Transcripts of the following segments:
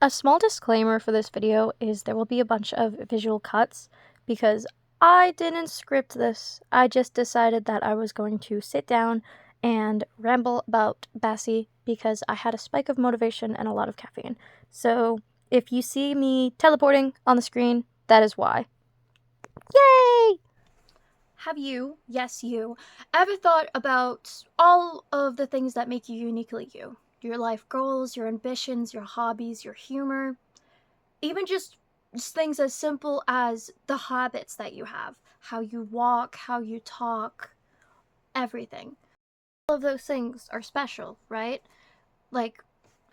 A small disclaimer for this video is there will be a bunch of visual cuts because I didn't script this. I just decided that I was going to sit down and ramble about Bassie because I had a spike of motivation and a lot of caffeine. So if you see me teleporting on the screen, that is why. Yay! Have you, yes you, ever thought about all of the things that make you uniquely you? Your life goals, your ambitions, your hobbies, your humor, even just things as simple as the habits that you have, how you walk, how you talk, everything. All of those things are special, right? Like,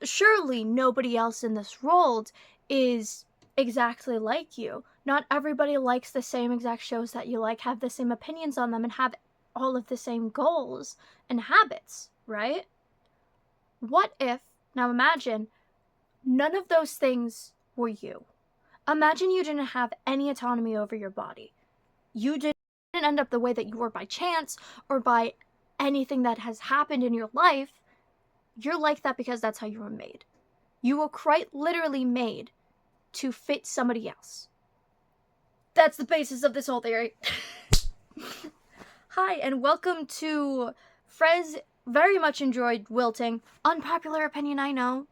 surely nobody else in this world is exactly like you. Not everybody likes the same exact shows that you like, have the same opinions on them, and have all of the same goals and habits, right? What if, now imagine, none of those things were you? Imagine you didn't have any autonomy over your body. You didn't end up the way that you were by chance or by anything that has happened in your life. You're like that because that's how you were made. You were quite literally made to fit somebody else. That's the basis of this whole theory. Hi, and welcome to Frez very much enjoyed Wilting. Unpopular opinion, I know.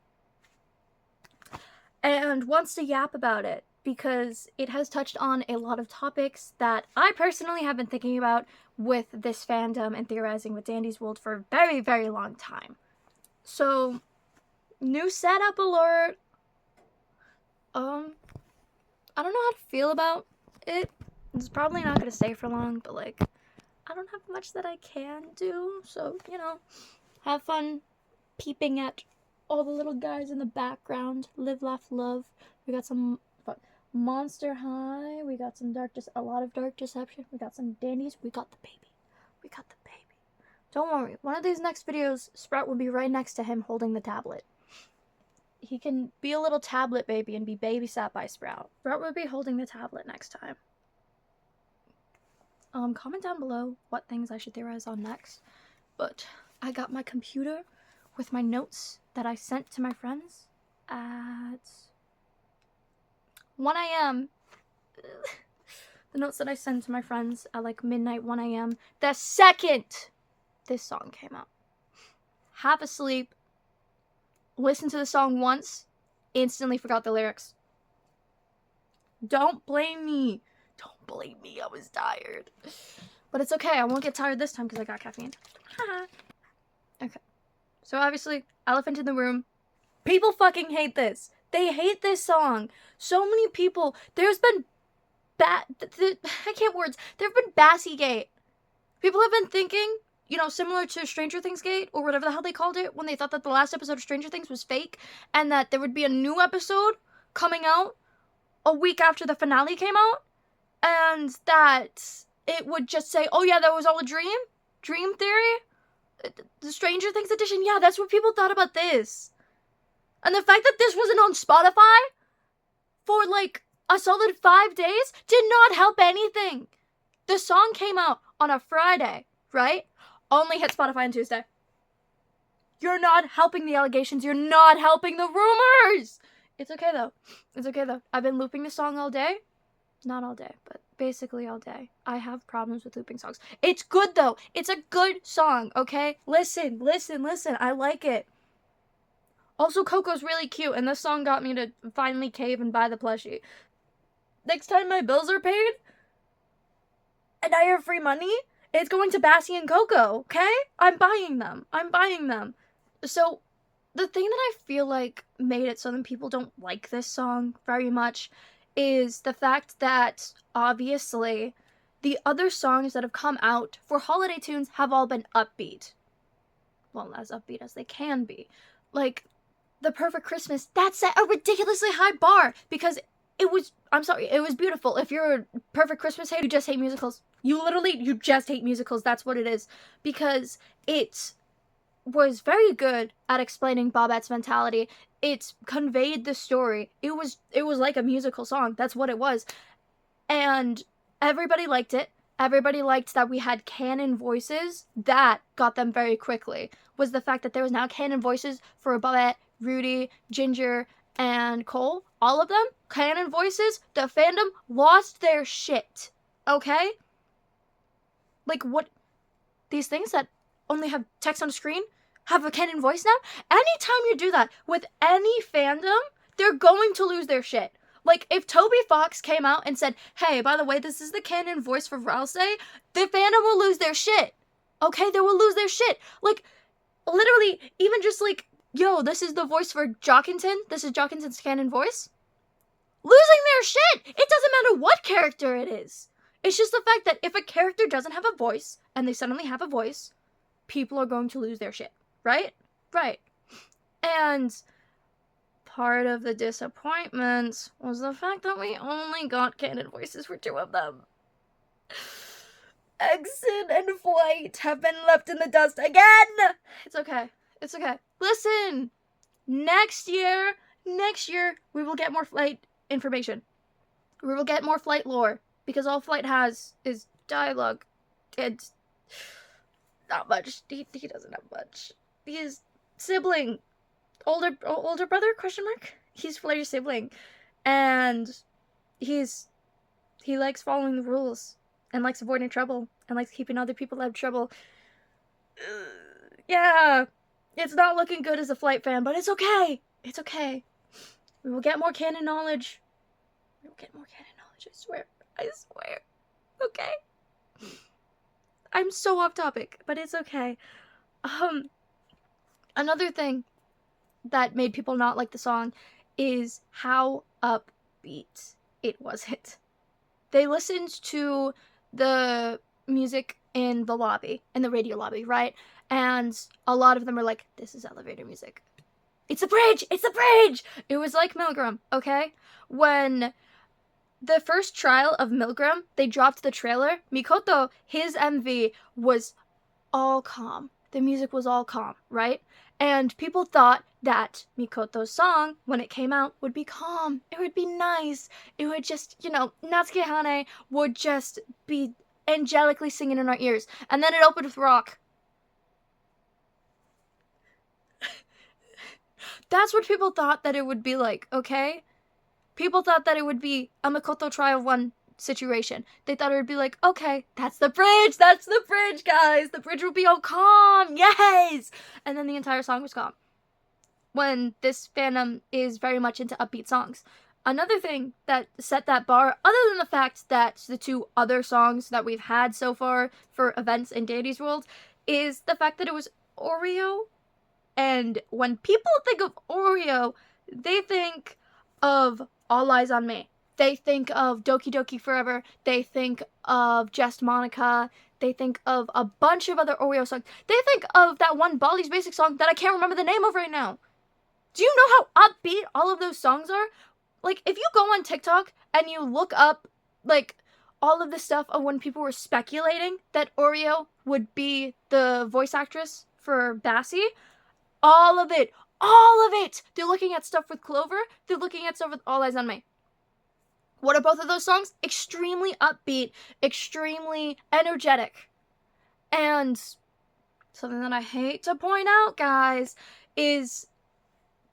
And wants to yap about it because it has touched on a lot of topics that I personally have been thinking about with this fandom and theorizing with Dandy's World for a very, very long time. So, new setup alert. I don't know how to feel about it. It's probably not gonna stay for long, but like, I don't have much that I can do, so, you know, have fun peeping at all the little guys in the background. Live, laugh, love. We got some Monster High. We got some a lot of Dark Deception. We got some Dandies. We got the baby. We got the baby. Don't worry. One of these next videos, Sprout will be right next to him holding the tablet. He can be a little tablet baby and be babysat by Sprout. Sprout will be holding the tablet next time. Comment down below what things I should theorize on next. But I got my computer with my notes that I sent to my friends at 1 a.m. The notes that I sent to my friends at like midnight, 1 a.m. the second this song came out. Half asleep, listened to the song once, instantly forgot the lyrics. Don't blame me. Don't blame me, I was tired. But it's okay, I won't get tired this time because I got caffeine. Okay. So obviously, elephant in the room. People fucking hate this. They hate this song. So many people. There's been I can't words. There have been Bassie Gate. People have been thinking, you know, similar to Stranger Things Gate, or whatever the hell they called it, when they thought that the last episode of Stranger Things was fake, and that there would be a new episode coming out a week after the finale came out, and that it would just say, oh yeah, that was all a dream? Dream theory? The Stranger Things edition? Yeah, that's what people thought about this. And the fact that this wasn't on Spotify for like a solid 5 days did not help anything. The song came out on a Friday, right? Only hit Spotify on Tuesday. You're not helping the allegations. You're not helping the rumors. It's okay though. It's okay though. I've been looping the song all day. Not all day, but basically all day. I have problems with looping songs. It's good though. It's a good song, okay? Listen, listen, listen. I like it. Also, Coco's really cute, and this song got me to finally cave and buy the plushie. Next time my bills are paid, and I have free money, it's going to Bassie and Coco, okay? I'm buying them. I'm buying them. So, the thing that I feel like made it so that people don't like this song very much is the fact that, obviously, the other songs that have come out for holiday tunes have all been upbeat. Well, as upbeat as they can be. Like, The Perfect Christmas, that set a ridiculously high bar because it was, I'm sorry, it was beautiful. If you're a Perfect Christmas hater, you just hate musicals. You just hate musicals. That's what it is. Because it was very good at explaining Bobette's mentality. It conveyed the story. It was like a musical song. That's what it was. And everybody liked it. Everybody liked that we had canon voices. That got them very quickly. Was the fact that there was now canon voices for Bobette, Rudy, Ginger, and Cole, all of them, canon voices, the fandom lost their shit. Okay? Like, what? These things that only have text on a screen have a canon voice now? Anytime you do that with any fandom, they're going to lose their shit. Like, if Toby Fox came out and said, hey, by the way, this is the canon voice for Ralsei, the fandom will lose their shit. Okay? They will lose their shit. Like, literally, even just like, yo, this is the voice for Jockinton. This is Jockinton's canon voice. Losing their shit! It doesn't matter what character it is. It's just the fact that if a character doesn't have a voice, and they suddenly have a voice, people are going to lose their shit. Right? Right. And part of the disappointment was the fact that we only got canon voices for 2 of them. Exit and Flight have been left in the dust again! It's okay. It's okay. Listen! Next year, we will get more Flight information. We will get more Flight lore. Because all Flight has is dialogue. It's not much. He doesn't have much. He's sibling. Older brother, question mark? He's Flight's sibling. And he likes following the rules. And likes avoiding trouble. And likes keeping other people out of trouble. Yeah. It's not looking good as a Flight fan, but it's okay. It's okay. We will get more canon knowledge. We will get more canon knowledge, I swear. I swear. Okay? I'm so off topic, but it's okay. Another thing that made people not like the song is how upbeat it wasn't. They listened to the music in the lobby, in the radio lobby, right? And a lot of them are like, this is elevator music. It's a bridge! It's a bridge! It was like Milgram, okay? When the first trial of Milgram, they dropped the trailer, Mikoto, his MV was all calm. The music was all calm, right? And people thought that Mikoto's song, when it came out, would be calm. It would be nice. It would just, Natsuki Hane would just be angelically singing in our ears. And then it opened with rock. That's what people thought that it would be like, okay? People thought that it would be a Mikoto Trial 1 situation. They thought it would be like, okay, that's the bridge, guys. The bridge will be all calm, yes! And then the entire song was calm. When this fandom is very much into upbeat songs. Another thing that set that bar, other than the fact that the 2 other songs that we've had so far for events in Deity's World, is the fact that it was Oreo. And when people think of Oreo, they think of All Eyes on Me. They think of Doki Doki Forever. They think of Just Monica. They think of a bunch of other Oreo songs. They think of that one Bali's Basic song that I can't remember the name of right now. Do you know how upbeat all of those songs are? Like, if you go on TikTok and you look up, like, all of the stuff of when people were speculating that Oreo would be the voice actress for Bassie, all of it. They're looking at stuff with Clover. They're looking at stuff with All Eyes on Me. What are both of those songs? Extremely upbeat, extremely energetic. And something that I hate to point out, guys, is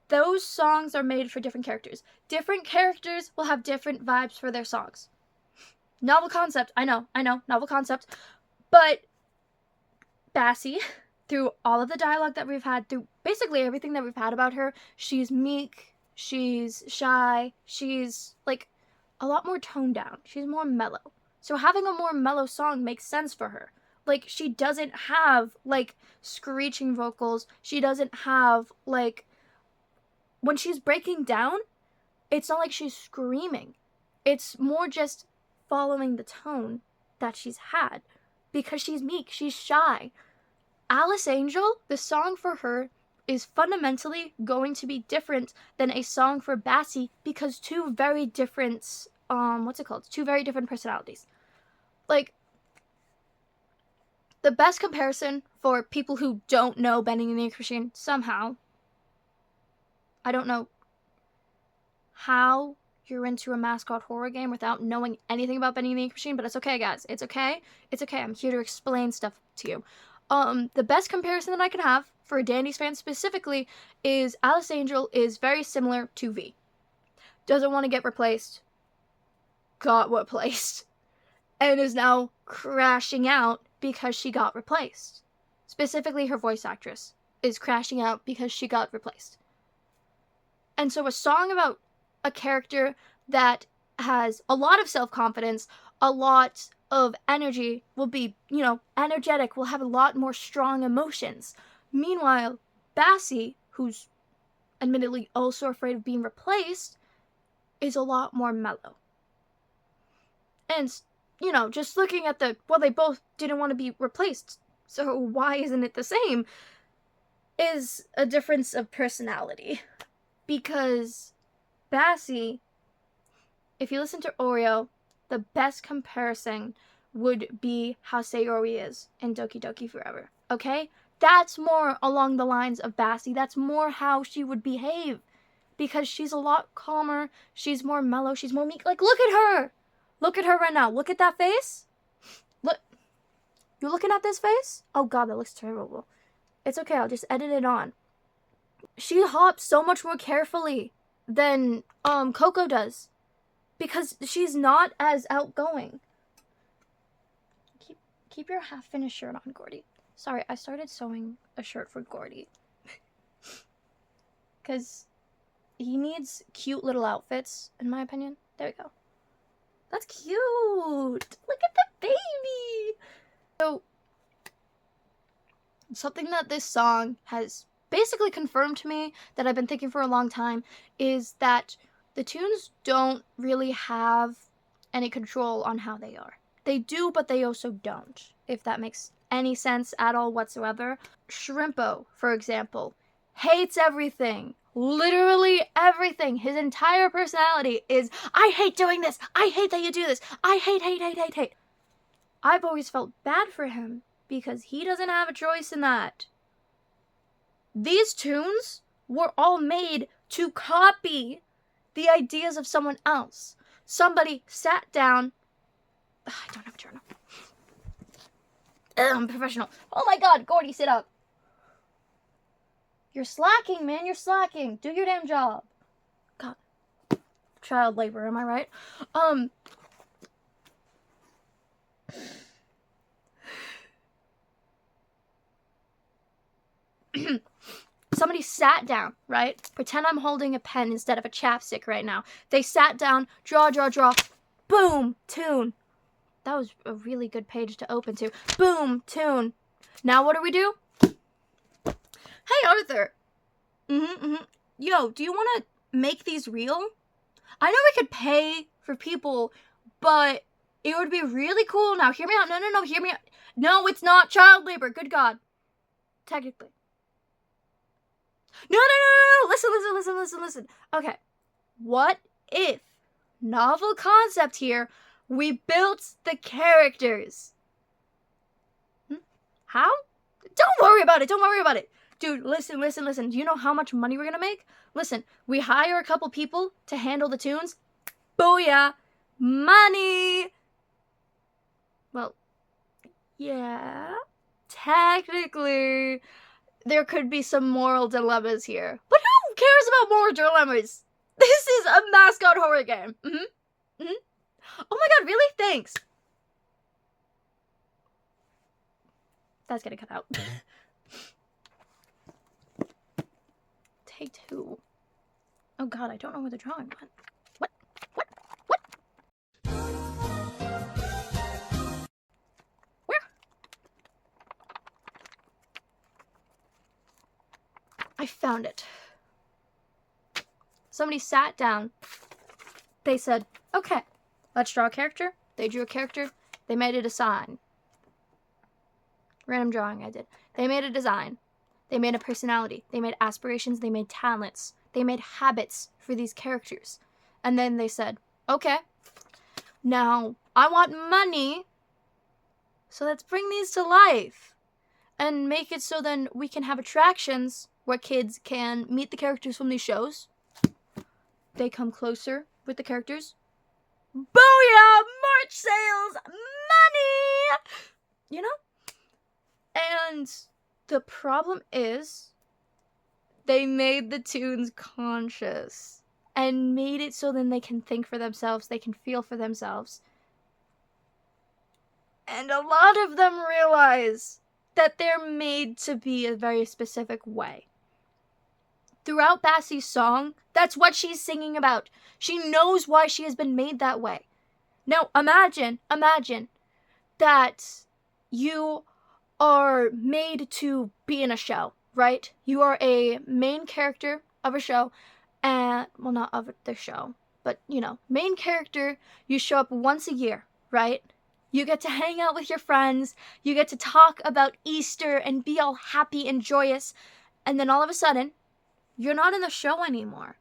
those songs are made for different characters. Different characters will have different vibes for their songs. Novel concept. I know. Novel concept. But Bassie, through all of the dialogue that we've had, through basically everything that we've had about her, she's meek, she's shy, she's, like, a lot more toned down. She's more mellow. So having a more mellow song makes sense for her. Like, she doesn't have, like, screeching vocals. She doesn't have, like, when she's breaking down, it's not like she's screaming. It's more just following the tone that she's had. Because she's meek, she's shy. Alice Angel, the song for her is fundamentally going to be different than a song for Bassie because 2 very different, 2 very different personalities. Like, the best comparison for people who don't know Bending the Ink Machine somehow, I don't know how you're into a mascot horror game without knowing anything about Bending the Ink Machine, but it's okay, guys. It's okay. It's okay. I'm here to explain stuff to you. The best comparison that I can have for a Dandy's fan specifically is Alice Angel is very similar to V. Doesn't want to get replaced. Got replaced. And is now crashing out because she got replaced. Specifically, her voice actress is crashing out because she got replaced. And so a song about a character that has a lot of self-confidence, a lot of energy, will be, energetic, will have a lot more strong emotions. Meanwhile, Bassie, who's admittedly also afraid of being replaced, is a lot more mellow. And, just looking at they both didn't want to be replaced, so why isn't it the same, is a difference of personality. Because Bassie, if you listen to Oreo, the best comparison would be how Sayori is in Doki Doki Forever, okay? That's more along the lines of Bassie. That's more how she would behave. Because she's a lot calmer, she's more mellow, she's more meek. Like, look at her! Look at her right now. Look at that face. Look. You looking at this face? Oh god, that looks terrible. It's okay, I'll just edit it on. She hops so much more carefully than Coco does. Because she's not as outgoing. Keep your half-finished shirt on, Gordy. Sorry, I started sewing a shirt for Gordy. Because he needs cute little outfits, in my opinion. There we go. That's cute! Look at the baby! So, something that this song has basically confirmed to me that I've been thinking for a long time is that the tunes don't really have any control on how they are. They do, but they also don't, if that makes any sense at all whatsoever. Shrimpo, for example, hates everything. Literally everything. His entire personality is, I hate doing this. I hate that you do this. I hate. I've always felt bad for him because he doesn't have a choice in that. These tunes were all made to copy the ideas of someone else. Somebody sat down. I don't have a journal. I'm professional. Oh my god, Gordy, sit up. You're slacking, man. You're slacking. Do your damn job. God. Child labor, am I right? Somebody sat down, right? Pretend I'm holding a pen instead of a chapstick right now. They sat down, draw. Boom, tune. That was a really good page to open to. Boom, tune. Now what do? Hey, Arthur. Yo, do you want to make these real? I know we could pay for people, but it would be really cool. Now, hear me out. No, hear me out. No, it's not child labor. Good God. Technically. No. Listen. Okay. What if, novel concept here, we built the characters? How? Don't worry about it. Dude, listen. Do you know how much money we're gonna make? Listen, we hire a couple people to handle the tunes. Booyah! Money! Well, yeah. Technically, there could be some moral dilemmas here. But who cares about moral dilemmas? This is a mascot horror game. Oh my god, really? Thanks. That's getting cut out. Take two. Oh god, I don't know where the drawing went. What? Where? I found it. Somebody sat down. They said, okay, let's draw a character. They drew a character. They made a design. Random drawing I did. They made a design. They made a personality. They made aspirations. They made talents. They made habits for these characters. And then they said, okay, now I want money, so let's bring these to life and make it so then we can have attractions where kids can meet the characters from these shows. They come closer with the characters. Booyah! Merch sales! Money! You know? And the problem is, they made the toons conscious and made it so then they can think for themselves, they can feel for themselves. And a lot of them realize that they're made to be a very specific way. Throughout Bassie's song, that's what she's singing about. She knows why she has been made that way. Now, imagine that you are made to be in a show, right? You are a main character of a show, and, well, not of the show, but, main character, you show up once a year, right? You get to hang out with your friends, you get to talk about Easter and be all happy and joyous, and then all of a sudden, you're not in the show anymore.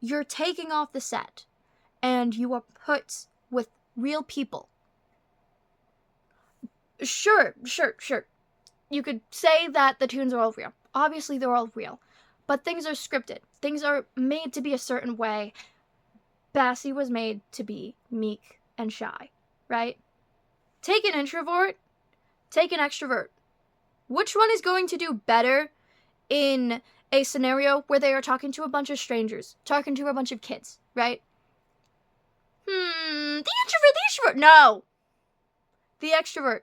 You're taking off the set, and you are put with real people. Sure. You could say that the toons are all real. Obviously, they're all real. But things are scripted. Things are made to be a certain way. Bassie was made to be meek and shy, right? Take an introvert, take an extrovert. Which one is going to do better in a scenario where they are talking to a bunch of strangers, talking to a bunch of kids, right? The introvert, no! The extrovert.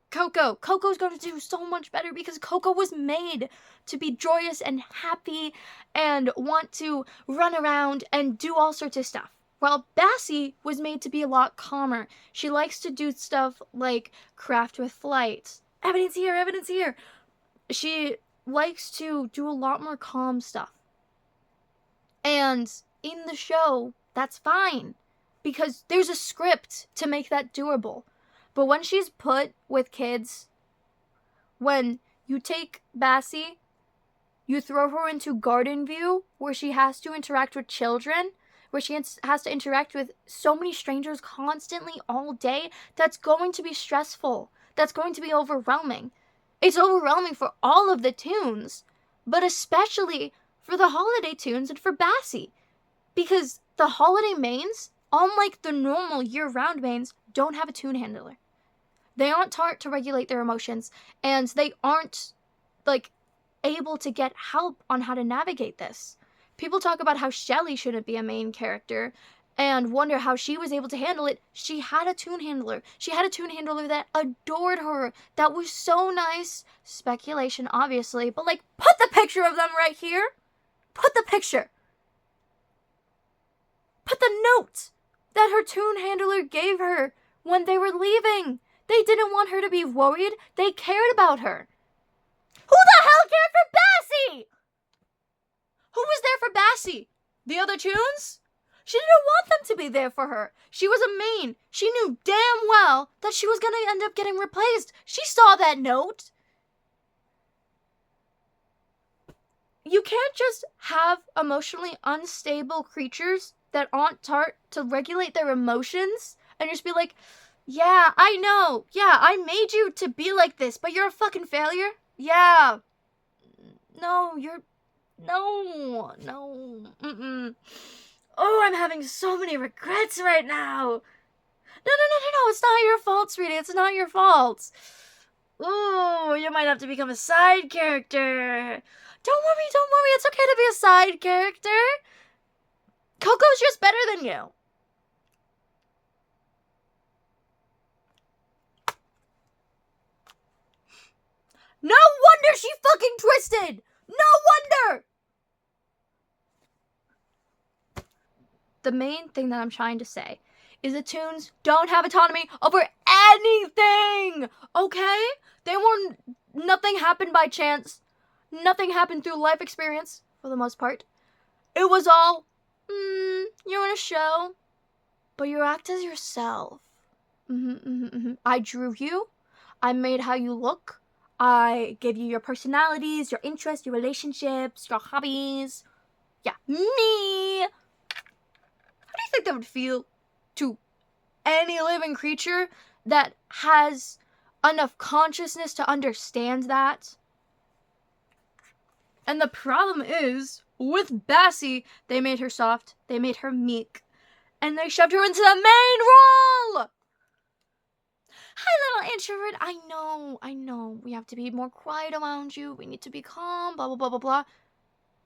Coco's going to do so much better because Coco was made to be joyous and happy and want to run around and do all sorts of stuff. While Bassie was made to be a lot calmer. She likes to do stuff like craft with flight. Evidence here. She likes to do a lot more calm stuff. And in the show, that's fine because there's a script to make that doable. But when she's put with kids, when you take Bassie, you throw her into garden view where she has to interact with children, where she has to interact with so many strangers constantly all day, that's going to be stressful. That's going to be overwhelming. It's overwhelming for all of the toons, but especially for the holiday toons and for Bassie. Because the holiday mains, unlike the normal year-round mains, don't have a toon handler. They aren't taught to regulate their emotions, and they aren't, able to get help on how to navigate this. People talk about how Shelly shouldn't be a main character, and wonder how she was able to handle it. She had a toon handler. She had a toon handler that adored her. That was so nice. Speculation, obviously, but, put the picture of them right here. Put the picture. Put the note that her toon handler gave her when they were leaving. They didn't want her to be worried. They cared about her. Who the hell cared for Bassie? Who was there for Bassie? The other toons? She didn't want them to be there for her. She was a main. She knew damn well that she was going to end up getting replaced. She saw that note. You can't just have emotionally unstable creatures that aren't taught to regulate their emotions and just be like, yeah, I know. Yeah, I made you to be like this, but you're a fucking failure? Yeah. No. Oh, I'm having so many regrets right now. No. It's not your fault, sweetie. It's not your fault. Ooh, you might have to become a side character. Don't worry. It's okay to be a side character. Coco's just better than you. No wonder she fucking twisted! No wonder! The main thing that I'm trying to say is the toons don't have autonomy over anything! Okay? Nothing happened by chance. Nothing happened through life experience, for the most part. It was all, you're in a show, but you act as yourself. I drew you. I made how you look. I gave you your personalities, your interests, your relationships, your hobbies. Yeah, me. How do you think that would feel to any living creature that has enough consciousness to understand that? And the problem is, with Bassie, they made her soft, they made her meek, and they shoved her into the main role! Hi, little introvert. I know. We have to be more quiet around you. We need to be calm, blah, blah, blah, blah, blah.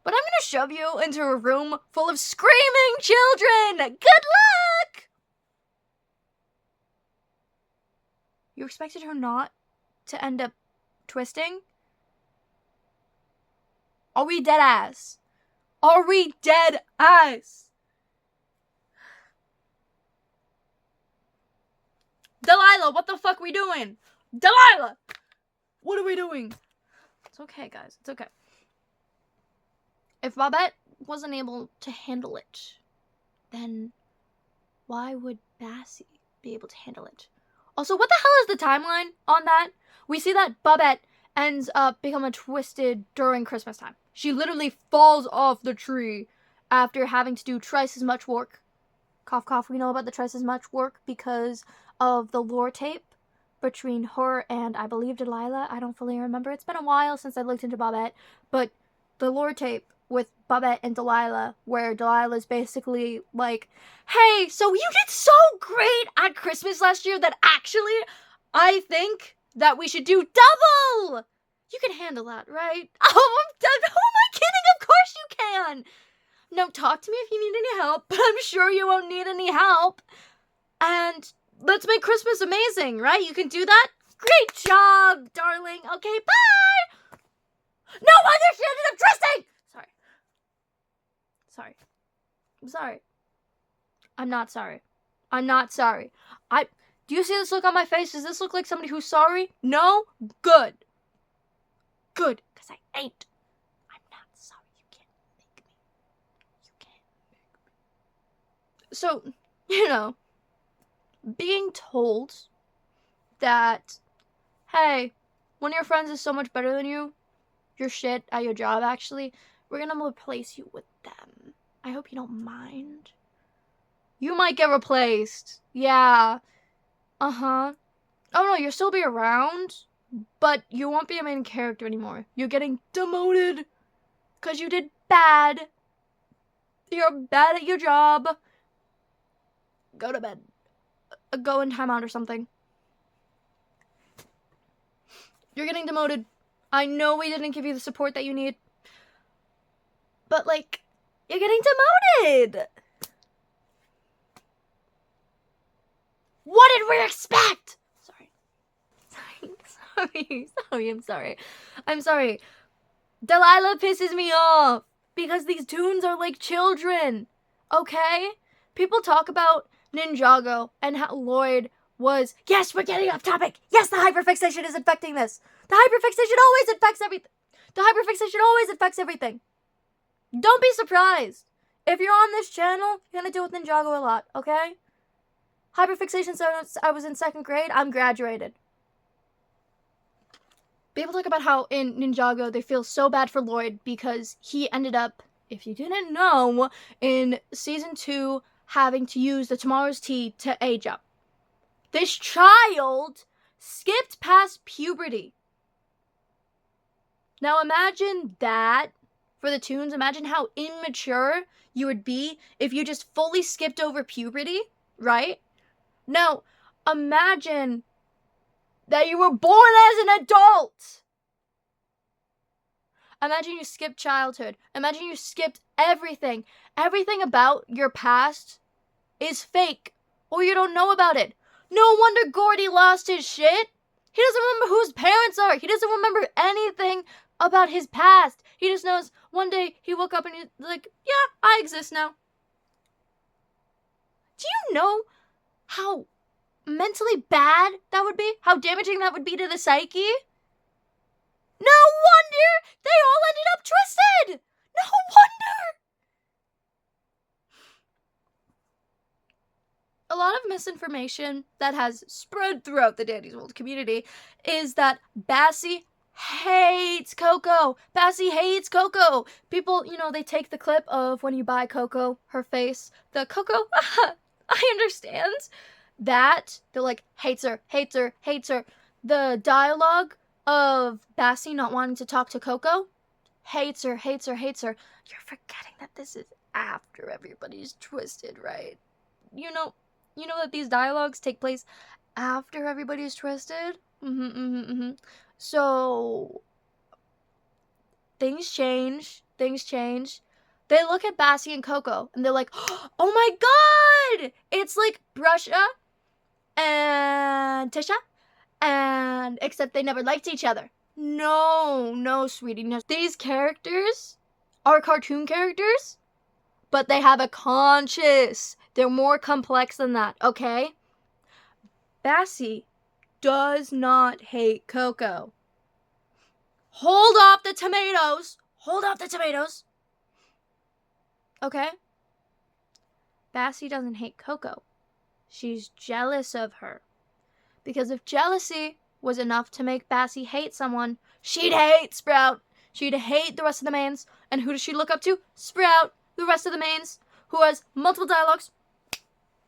But I'm gonna shove you into a room full of screaming children. Good luck! You expected her not to end up twisting? Are we dead ass? Are we dead ass? Delilah, what the fuck we doing? Delilah! What are we doing? It's okay, guys. It's okay. If Bobette wasn't able to handle it, then why would Bassie be able to handle it? Also, what the hell is the timeline on that? We see that Bobette ends up becoming twisted during Christmas time. She literally falls off the tree after having to do twice as much work. Cough, cough. We know about the twice as much work because of the lore tape between her and, I believe, Delilah. I don't fully remember. It's been a while since I looked into Bobette. But the lore tape with Bobette and Delilah, where Delilah's basically like, hey, so you did so great at Christmas last year that actually I think that we should do double! You can handle that, right? Oh, I'm done. Who am I kidding? Of course you can! No, talk to me if you need any help, but I'm sure you won't need any help. And let's make Christmas amazing, right? You can do that? Great job, darling. Okay, bye! No wonder she ended up twisting! Sorry. I'm sorry. I'm not sorry. I'm not sorry. Do you see this look on my face? Does this look like somebody who's sorry? No? Good. Good, because I ain't. I'm not sorry. You can't make me. You can't make me. So, you know, being told that, hey, one of your friends is so much better than you, you're shit at your job, actually, we're gonna replace you with them. I hope you don't mind. You might get replaced. Yeah. Uh-huh. Oh no, you'll still be around, but you won't be a main character anymore. You're getting demoted because you did bad. You're bad at your job. Go to bed. Go in timeout or something. You're getting demoted. I know we didn't give you the support that you need, but like, you're getting demoted. What did we expect? I'm sorry. Delilah pisses me off because these tunes are like children, okay? People talk about Ninjago and how Lloyd was, yes, we're getting off topic. Yes, the hyperfixation is infecting this. The hyperfixation always infects everything. Don't be surprised. If you're on this channel, you're gonna deal with Ninjago a lot, okay? Hyperfixation since I was in 2nd grade, I'm graduated. People talk about how in Ninjago they feel so bad for Lloyd because he ended up, if you didn't know, in season 2 having to use the Tomorrow's Tea to age up. This child skipped past puberty. Now imagine that for the tunes. Imagine how immature you would be if you just fully skipped over puberty, right? Now, imagine that you were born as an adult. Imagine you skipped childhood. Imagine you skipped everything. Everything about your past is fake, or you don't know about it. No wonder Gordy lost his shit. He doesn't remember who his parents are. He doesn't remember anything about his past. He just knows one day he woke up and he's like, yeah, I exist now. Do you know how mentally bad that would be? How damaging that would be to the psyche? No wonder they all ended up twisted! No wonder! A lot of misinformation that has spread throughout the Dandy's World community is that Bassie hates Coco. Bassie hates Coco. People, they take the clip of when you buy Coco, her face, the Coco, I understand. That, they're like, hates her. The dialogue of Bassie not wanting to talk to Coco, hates her. You're forgetting that this is after everybody's twisted, right? you know that these dialogues take place after everybody's twisted? So, things change. They look at Bassie and Coco, and they're like, oh my god! It's like Brusha and Tisha, and except they never liked each other. No, sweetie, no. These characters are cartoon characters, but they have a conscience. They're more complex than that, okay? Bassie does not hate Coco. Hold off the tomatoes. Okay? Bassie doesn't hate Coco. She's jealous of her. Because if jealousy was enough to make Bassie hate someone, she'd hate Sprout. She'd hate the rest of the mains. And who does she look up to? Sprout, the rest of the mains, who has multiple dialogues.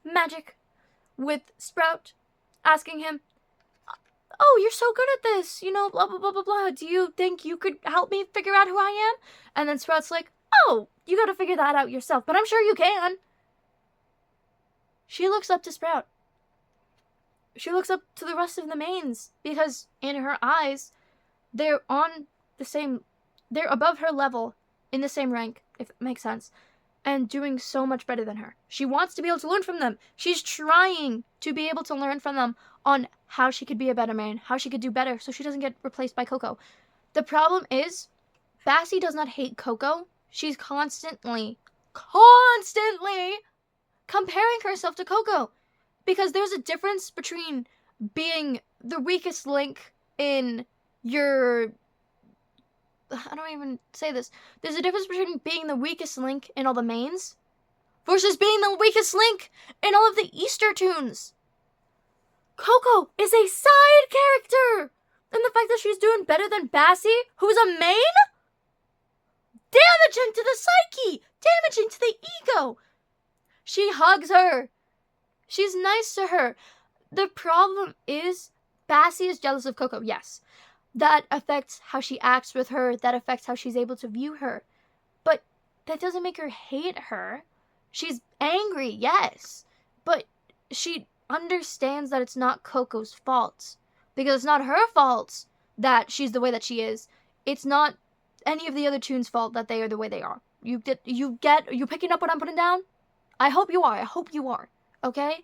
Magic. With Sprout asking him, oh, you're so good at this, you know, blah, blah, blah, blah, blah. Do you think you could help me figure out who I am? And then Sprout's like, oh, you gotta figure that out yourself, but I'm sure you can. She looks up to Sprout. She looks up to the rest of the mains because in her eyes, they're above her level in the same rank, if it makes sense, and doing so much better than her. She wants to be able to learn from them. She's trying to be able to learn from them on how she could be a better main, how she could do better so she doesn't get replaced by Coco. The problem is, Bassie does not hate Coco. She's constantly comparing herself to Coco. Because there's a difference between being the weakest link in your... I don't even say this. There's a difference between being the weakest link in all the mains versus being the weakest link in all of the Easter tunes. Coco is a side character. And the fact that she's doing better than Bassie, who's a main? Damaging to the psyche. Damaging to the ego. She hugs her. She's nice to her. The problem is, Bassie is jealous of Coco, yes. That affects how she acts with her. That affects how she's able to view her. But that doesn't make her hate her. She's angry, yes. But she understands that it's not Coco's fault. Because it's not her fault that she's the way that she is. It's not any of the other tunes' fault that they are the way they are. You picking up what I'm putting down? I hope you are. Okay?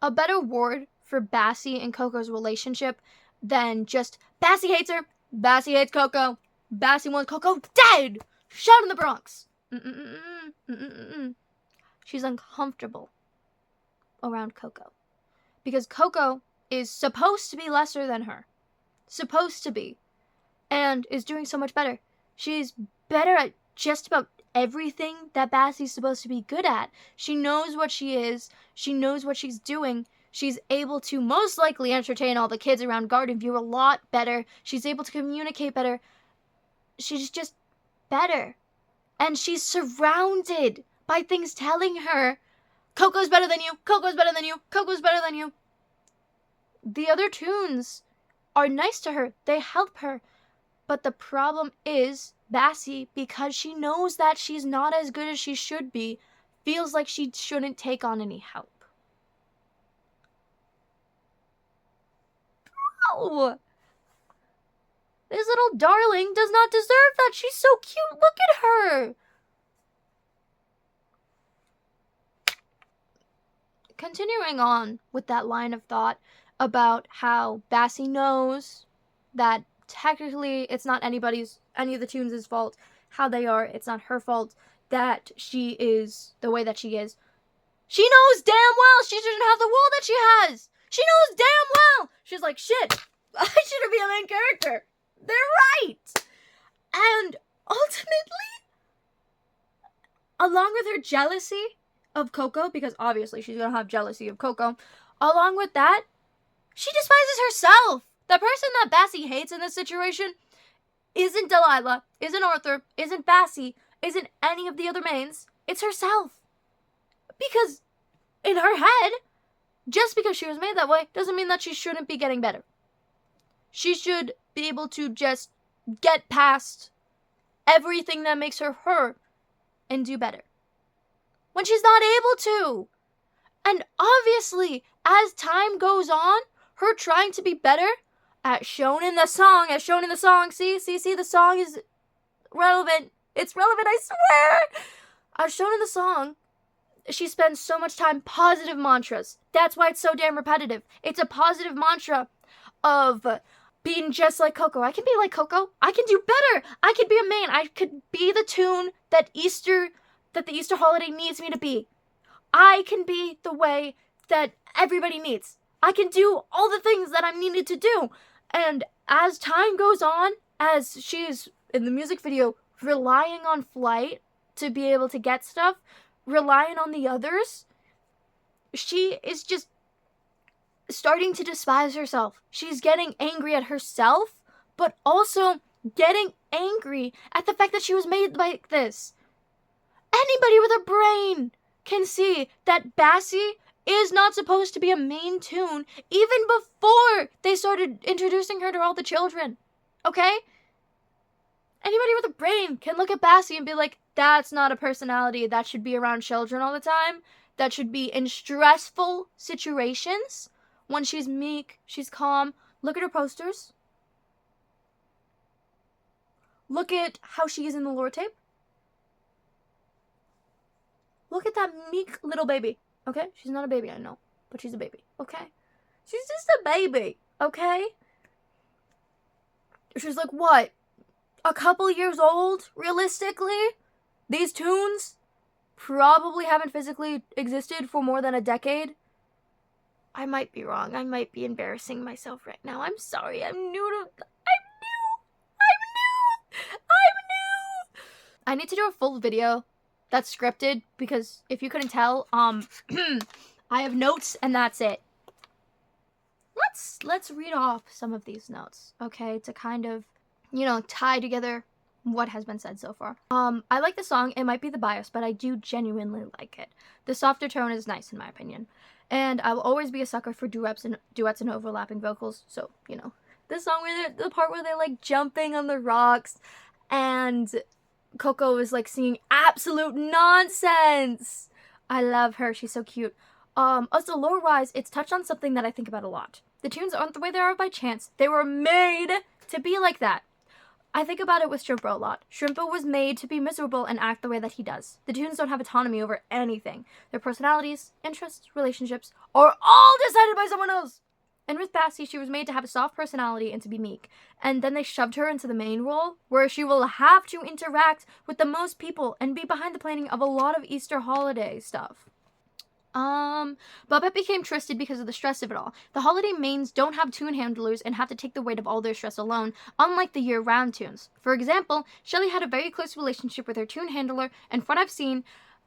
A better word for Bassie and Coco's relationship than just Bassie hates her, Bassie hates Coco, Bassie wants Coco dead! Shout in the Bronx! She's uncomfortable around Coco. Because Coco is supposed to be lesser than her. Supposed to be. And is doing so much better. She's better at just about everything that Bassie's supposed to be good at. She knows what she is. She knows what she's doing. She's able to most likely entertain all the kids around Garden View a lot better. She's able to communicate better. She's just better. And she's surrounded by things telling her, Coco's better than you, Coco's better than you, Coco's better than you. The other tunes are nice to her. They help her. But the problem is, Bassie, because she knows that she's not as good as she should be, feels like she shouldn't take on any help. Bro! This little darling does not deserve that. She's so cute. Look at her. Continuing on with that line of thought about how Bassie knows that technically it's not any of the tunes' fault, how they are, it's not her fault that she is the way that she is. She knows damn well she shouldn't have the role that she has. She knows damn well. She's like, shit, I shouldn't be a main character. They're right. And ultimately, along with her jealousy of Coco, because obviously she's going to have jealousy of Coco, along with that, she despises herself. The person that Bassie hates in this situation isn't Delilah, isn't Arthur, isn't Bassie, isn't any of the other mains. It's herself. Because in her head, just because she was made that way doesn't mean that she shouldn't be getting better. She should be able to just get past everything that makes her her and do better. When she's not able to. And obviously, as time goes on, her trying to be better, as shown in the song, see, the song is relevant. It's relevant, I swear. As shown in the song, she spends so much time positive mantras. That's why it's so damn repetitive. It's a positive mantra of being just like Coco. I can be like Coco. I can do better. I could be a man. I could be the tune that the Easter holiday needs me to be. I can be the way that everybody needs. I can do all the things that I'm needed to do. And as time goes on, as she's in the music video relying on Flight to be able to get stuff, relying on the others, she is just starting to despise herself. She's getting angry at herself, but also getting angry at the fact that she was made like this. Anybody with a brain can see that Bassie is not supposed to be a main tune even before they started introducing her to all the children. Okay? Anybody with a brain can look at Bassie and be like, that's not a personality that should be around children all the time. That should be in stressful situations. When she's meek, she's calm. Look at her posters. Look at how she is in the lore tape. Look at that meek little baby. Okay? She's not a baby, I know. But she's a baby. Okay? She's just a baby. Okay? She's like, what? A couple years old, realistically? These tunes probably haven't physically existed for more than a decade. I might be wrong. I might be embarrassing myself right now. I'm sorry. I'm new. I need to do a full video that's scripted because if you couldn't tell, I have notes and that's it. Let's read off some of these notes, okay, to kind of, tie together what has been said so far. I like the song. It might be the bias, but I do genuinely like it. The softer tone is nice in my opinion. And I will always be a sucker for duets and overlapping vocals. So, the song the part where they're like jumping on the rocks and Coco is like singing absolute nonsense. I love her. She's so cute. Also, lore-wise, it's touched on something that I think about a lot. The tunes aren't the way they are by chance. They were made to be like that. I think about it with Shrimpo a lot. Shrimpo was made to be miserable and act the way that he does. The tunes don't have autonomy over anything. Their personalities, interests, relationships are all decided by someone else. And with Bassie, she was made to have a soft personality and to be meek. And then they shoved her into the main role, where she will have to interact with the most people and be behind the planning of a lot of Easter holiday stuff. Bobette became twisted because of the stress of it all. The holiday mains don't have tune handlers and have to take the weight of all their stress alone, unlike the year-round tunes. For example, Shelley had a very close relationship with her tune handler, and from what I've seen,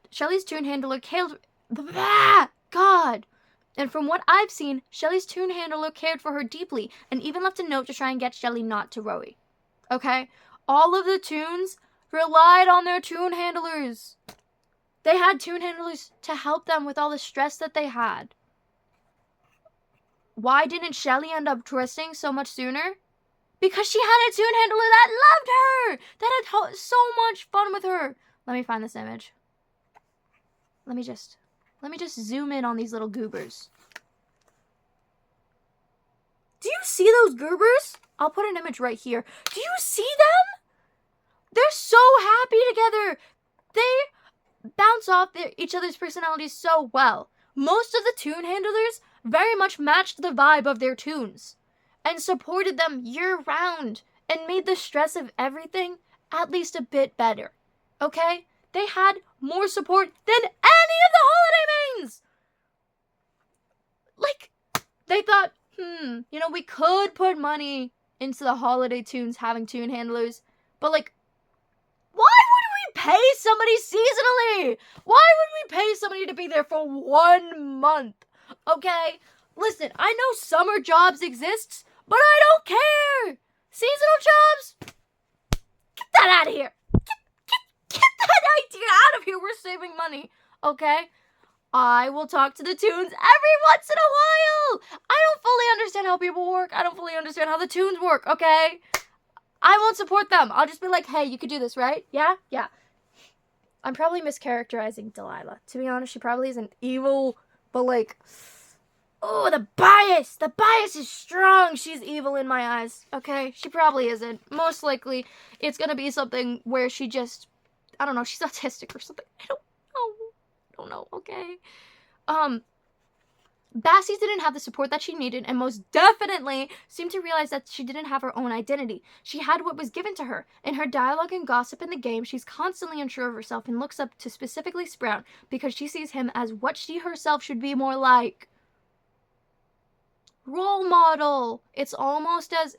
Shelley's tune handler cared... God! And from what I've seen, Shelley's tune handler cared for her deeply, and even left a note to try and get Shelley not to worry. Okay? All of the tunes relied on their tune handlers. They had tune handlers to help them with all the stress that they had. Why didn't Shelley end up twisting so much sooner? Because she had a tune handler that loved her! That had so much fun with her. Let me find this image. Let me just zoom in on these little goobers. Do you see those goobers? I'll put an image right here. Do you see them? They're so happy together. They bounce off each other's personalities so well. Most of the tune handlers very much matched the vibe of their tunes and supported them year-round and made the stress of everything at least a bit better. Okay? They had more support than any of the holiday mains! Like, they thought, we could put money into the holiday tunes having tune handlers, but like, why would we pay somebody seasonally? Why would we pay somebody to be there for 1 month? Okay? Listen, I know summer jobs exist, but I don't care! Seasonal jobs? Get that out of here! Get that idea out of here! We're saving money, okay? I will talk to the tunes every once in a while! I don't fully understand how people work. I don't fully understand how the tunes work, okay? I won't support them. I'll just be like, hey, you could do this, right? Yeah? Yeah. I'm probably mischaracterizing Delilah. To be honest, she probably is an evil But, like, oh, the bias! The bias is strong! She's evil in my eyes, okay? She probably isn't. Most likely, it's gonna be something where she just, I don't know, she's autistic or something. I don't know, okay? Bassie didn't have the support that she needed and most definitely seemed to realize that she didn't have her own identity. She had what was given to her. In her dialogue and gossip in the game, she's constantly unsure of herself and looks up to specifically Sprout because she sees him as what she herself should be more like. Role model. It's almost as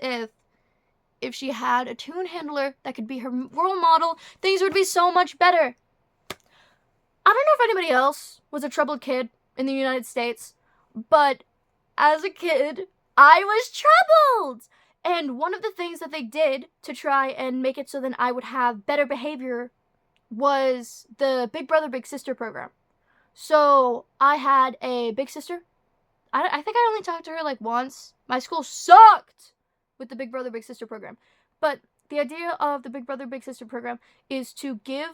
if she had a toon handler that could be her role model, things would be so much better. I don't know if anybody else was a troubled kid in the United States, but as a kid, I was troubled. And one of the things that they did to try and make it so that I would have better behavior was the Big Brother, Big Sister program. So I had a big sister. I think I only talked to her like once. My school sucked with the Big Brother, Big Sister program. But the idea of the Big Brother, Big Sister program is to give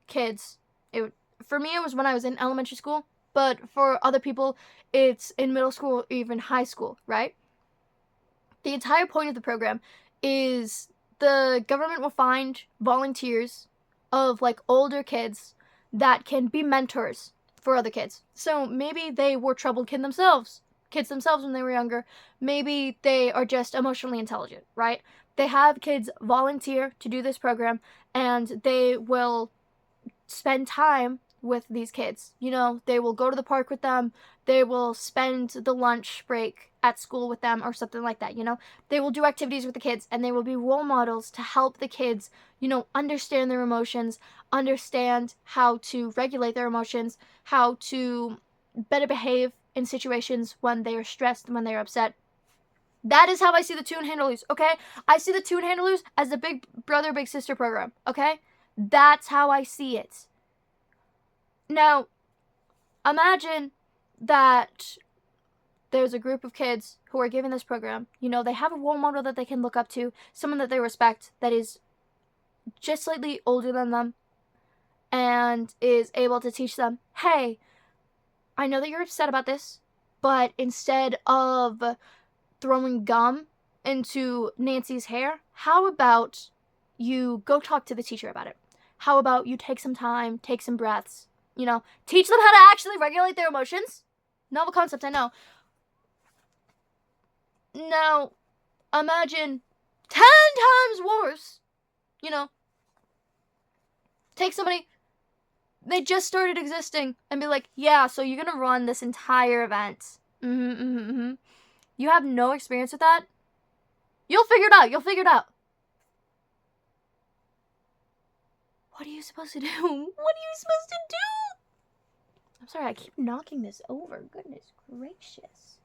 kids, for me it was when I was in elementary school, but for other people it's in middle school or even high school, right? The entire point of the program is the government will find volunteers of like older kids that can be mentors for other kids. So maybe they were troubled kids themselves when they were younger. Maybe they are just emotionally intelligent, right? They have kids volunteer to do this program and they will spend time with these kids. You know, they will go to the park with them. They will spend the lunch break at school with them or something like that, you know. They will do activities with the kids and they will be role models to help the kids, you know, understand their emotions, understand how to regulate their emotions, how to better behave in situations when they are stressed and when they are upset. That is how I see the toon handlers, okay? I see the toon handlers as the Big Brother, Big Sister program, okay? That's how I see it. Now, imagine that there's a group of kids who are given this program. You know, they have a role model that they can look up to, someone that they respect that is just slightly older than them and is able to teach them, hey, I know that you're upset about this, but instead of throwing gum into Nancy's hair, how about you go talk to the teacher about it? How about you take some time, take some breaths, you know, teach them how to actually regulate their emotions? Novel concept, I know. Now, imagine 10 times worse, you know, take somebody, they just started existing and be like, yeah, so you're gonna run this entire event. You have no experience with that? You'll figure it out. What are you supposed to do? I'm sorry, I keep knocking this over. Goodness gracious.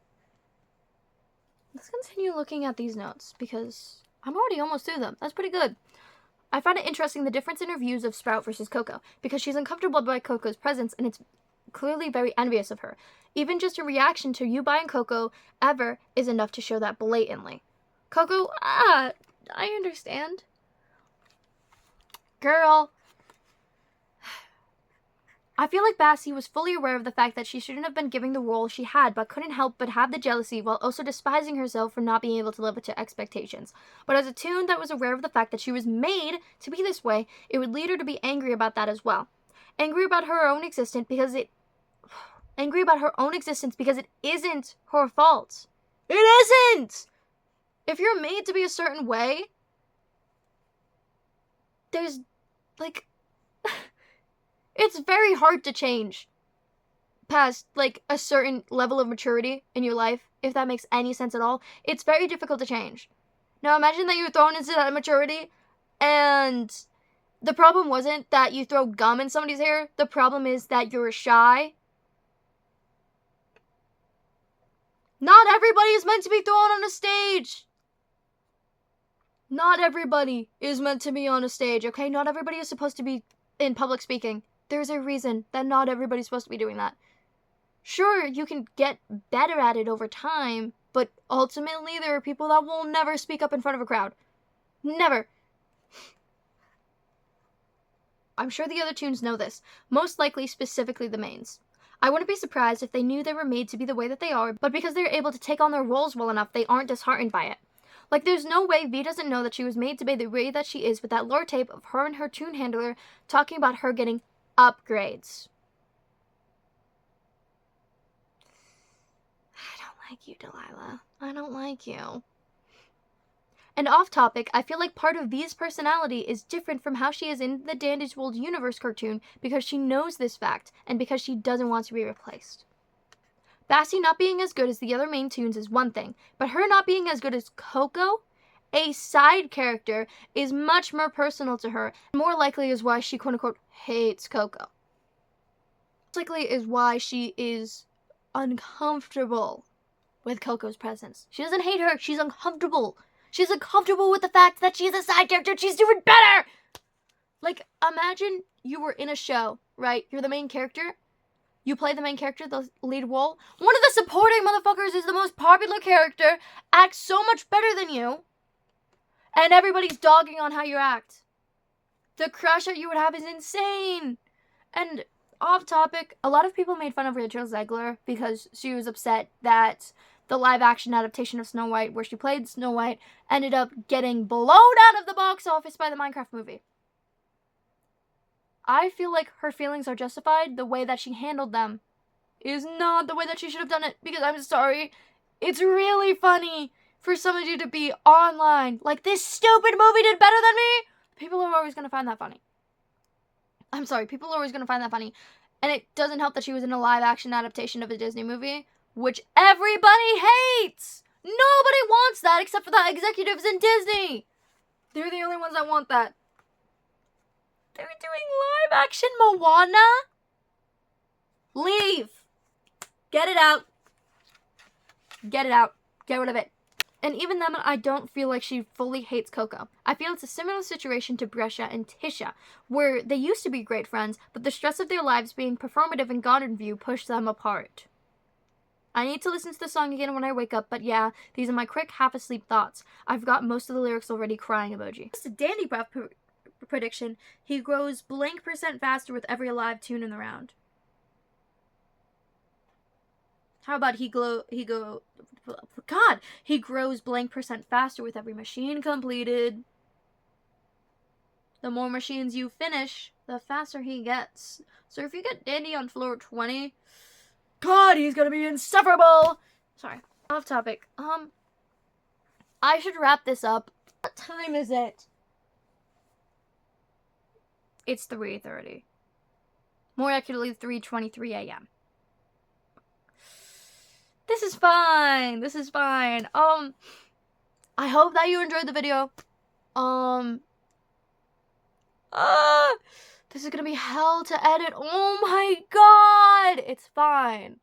Let's continue looking at these notes because I'm already almost through them. That's pretty good. I find it interesting the difference in her views of Sprout versus Coco because she's uncomfortable by Coco's presence and it's clearly very envious of her. Even just a reaction to you buying Coco ever is enough to show that blatantly. Coco, I understand. Girl. I feel like Bassie was fully aware of the fact that she shouldn't have been giving the role she had, but couldn't help but have the jealousy while also despising herself for not being able to live up to expectations. But as a toon that was aware of the fact that she was made to be this way, it would lead her to be angry about that as well. Angry about her own existence because it isn't her fault. It isn't! If you're made to be a certain way, there's, like... It's very hard to change past, like, a certain level of maturity in your life, if that makes any sense at all. It's very difficult to change. Now, imagine that you were thrown into that maturity, and the problem wasn't that you throw gum in somebody's hair. The problem is that you're shy. Not everybody is meant to be thrown on a stage. Not everybody is meant to be on a stage, okay? Not everybody is supposed to be in public speaking. There's a reason that not everybody's supposed to be doing that. Sure, you can get better at it over time, but ultimately there are people that will never speak up in front of a crowd. Never. I'm sure the other toons know this, most likely specifically the mains. I wouldn't be surprised if they knew they were made to be the way that they are, but because they're able to take on their roles well enough, they aren't disheartened by it. Like, there's no way V doesn't know that she was made to be the way that she is with that lore tape of her and her tune handler talking about her getting upgrades. I don't like you, Delilah. I don't like you. And off topic, I feel like part of V's personality is different from how she is in the Dandy's World Universe cartoon because she knows this fact and because she doesn't want to be replaced. Bassie not being as good as the other main tunes is one thing, but her not being as good as Coco, a side character, is much more personal to her, and more likely is why she quote-unquote hates Coco. Most likely is why she is uncomfortable with Coco's presence. She doesn't hate her, she's uncomfortable. She's uncomfortable with the fact that she's a side character and she's doing better! Like, imagine you were in a show, right? You're the main character. You play the main character, the lead role. One of the supporting motherfuckers is the most popular character, acts so much better than you, and everybody's dogging on how you act. The crush that you would have is insane. And off topic, a lot of people made fun of Rachel Zegler because she was upset that the live-action adaptation of Snow White, where she played Snow White, ended up getting blown out of the box office by the Minecraft movie. I feel like her feelings are justified. The way that she handled them is not the way that she should have done it, because I'm sorry, it's really funny for somebody to be online like, this stupid movie did better than me. People are always going to find that funny. I'm sorry, people are always going to find that funny. And it doesn't help that she was in a live-action adaptation of a Disney movie, which everybody hates. Nobody wants that except for the executives in Disney. They're the only ones that want that. They're doing live-action Moana? Leave. Get it out. Get it out. Get rid of it. And even then, I don't feel like she fully hates Coco. I feel it's a similar situation to Brescia and Tisha, where they used to be great friends, but the stress of their lives being performative and God in view pushed them apart. I need to listen to the song again when I wake up, but yeah, these are my quick half-asleep thoughts. I've got most of the lyrics already, crying emoji. Just a Dandy Breath prediction. He grows blank % faster with every alive tune in the round. How about he grows blank % faster with every machine completed. The more machines you finish, the faster he gets. So if you get Dandy on floor 20, God, he's gonna be insufferable! Sorry, off topic. I should wrap this up. What time is it? It's 3:30. More accurately, 3:23 a.m. This is fine. This is fine. I hope that you enjoyed the video. This is gonna be hell to edit. Oh my god! It's fine.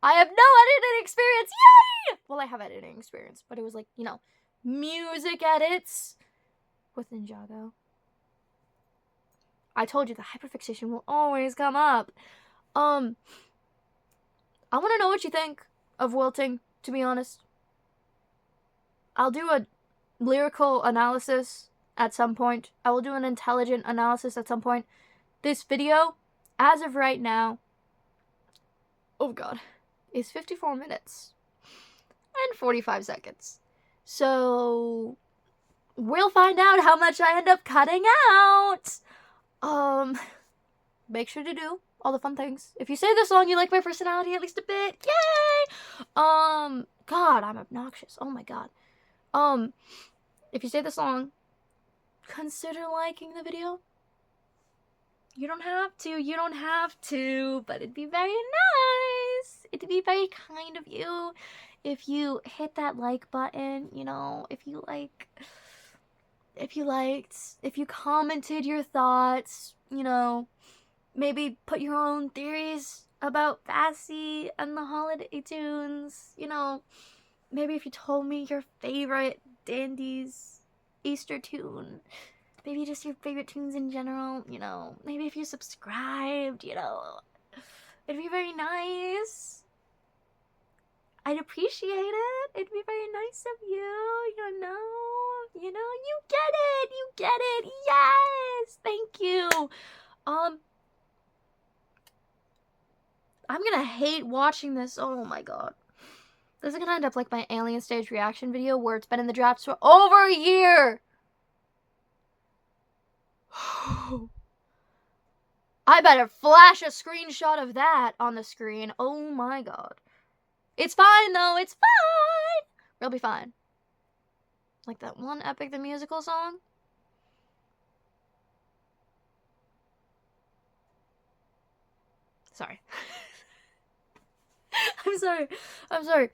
I have no editing experience. Yay! Well, I have editing experience, but it was like, you know, music edits with Ninjago. I told you the hyperfixation will always come up. I want to know what you think of Wilting, to be honest. I'll do a lyrical analysis at some point. I will do an intelligent analysis at some point. This video, as of right now, oh god, is 54 minutes and 45 seconds. So, we'll find out how much I end up cutting out. Make sure to do all the fun things. If you say this song, you like my personality at least a bit. Yay! God, I'm obnoxious. Oh my god. If you say the song, consider liking the video. You don't have to, but it'd be very nice. It'd be very kind of you if you hit that like button, you know, if you commented your thoughts, you know, maybe put your own theories about Bassie and the holiday tunes, you know, maybe if you told me your favorite Dandy's Easter tune, maybe just your favorite tunes in general, you know, maybe if you subscribed, you know, it'd be very nice. I'd appreciate it. It'd be very nice of you know, you get it, yes, thank you. I'm gonna hate watching this. Oh my god. This is gonna end up like my alien stage reaction video where it's been in the drafts for over a year. I better flash a screenshot of that on the screen. Oh my god. It's fine though, it's fine. We'll be fine. Like that one Epic the Musical song. Sorry. I'm sorry.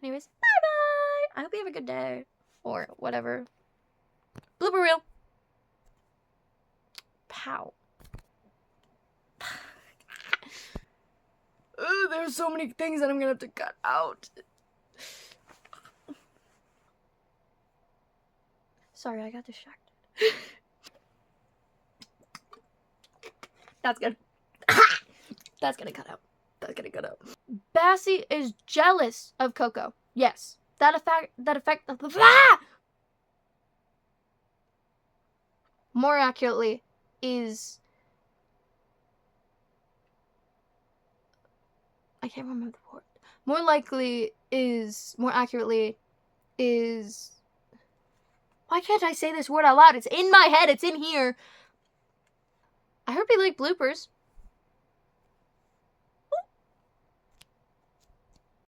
Anyways, bye-bye. I hope you have a good day. Or whatever. Blooper reel. Pow. There's so many things that I'm gonna have to cut out. Sorry, I got distracted. That's good. That's gonna cut out. That's gonna cut out. Bassie is jealous of Coco. Yes. That effect. More accurately, is. I can't remember the word. More accurately, is. Why can't I say this word out loud? It's in my head. It's in here. I hope you like bloopers.